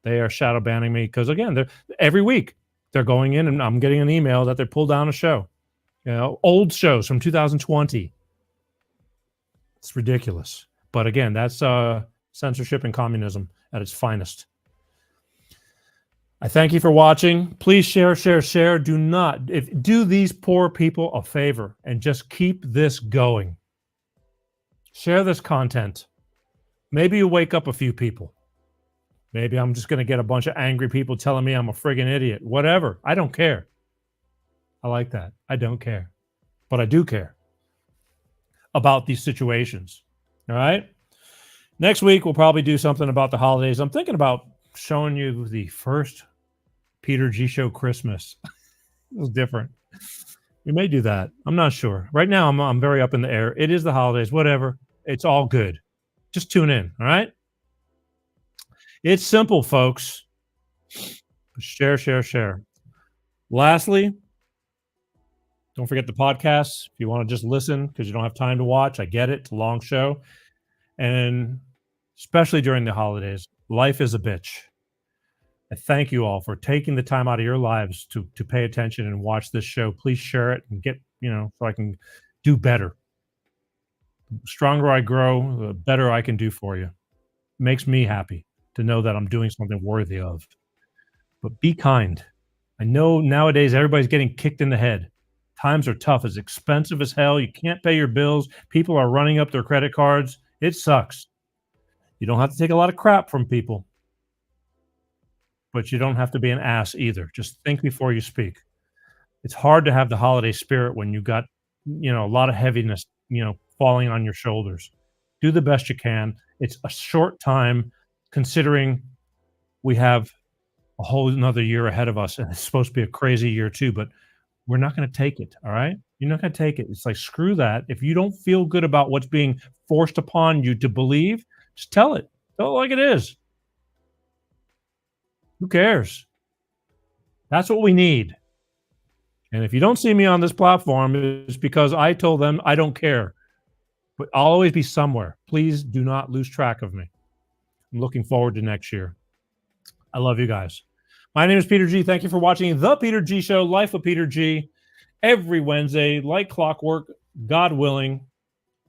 They are shadow banning me because, again, every week they're going in and I'm getting an email that they pulled down a show. You know, old shows from 2020. It's ridiculous. But again, that's censorship and communism at its finest. I thank you for watching. Please share. Do these poor people a favor and just keep this going. Share this content. Maybe you wake up a few people. Maybe I'm just going to get a bunch of angry people telling me I'm a friggin' idiot. Whatever. I don't care. I like that. I don't care. But I do care about these situations. All right? Next week, we'll probably do something about the holidays. I'm thinking about showing you the first Peter G Show Christmas. It was different. We may do that. I'm not sure. Right now, I'm very up in the air. It is the holidays. Whatever. It's all good. Just tune in. All right? It's simple, folks. Share. Lastly, don't forget the podcasts. If you want to just listen because you don't have time to watch, I get it. It's a long show. And especially during the holidays, life is a bitch. I thank you all for taking the time out of your lives to pay attention and watch this show. Please share it and get, so I can do better. The stronger I grow, the better I can do for you. It makes me happy to know that I'm doing something worthy of. But be kind. I know nowadays everybody's getting kicked in the head. Times are tough. It's expensive as hell. You can't pay your bills. People are running up their credit cards. It sucks. You don't have to take a lot of crap from people. But you don't have to be an ass either. Just think before you speak. It's hard to have the holiday spirit when you got, a lot of heaviness, falling on your shoulders. Do the best you can. It's a short time, considering we have a whole another year ahead of us, and it's supposed to be a crazy year too, but we're not going to take it, all right? You're not going to take it. It's like, screw that. If you don't feel good about what's being forced upon you to believe, just tell it. Tell it like it is. Who cares? That's what we need. And if you don't see me on this platform, it's because I told them I don't care. But I'll always be somewhere. Please do not lose track of me. I'm looking forward to next year. I love you guys. My name is Peter G. Thank you for watching The Peter G Show, Life of Peter G. Every Wednesday, like clockwork, God willing,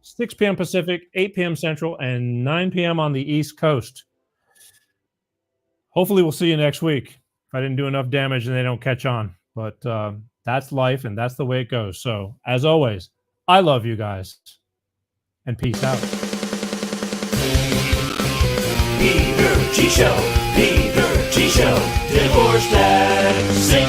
6 p.m. Pacific, 8 p.m. Central, and 9 p.m. on the East Coast. Hopefully we'll see you next week. If I didn't do enough damage and they don't catch on. But that's life, and that's the way it goes. So, as always, I love you guys. And peace out. Peter G Show, Peter G Show, divorce dad, sing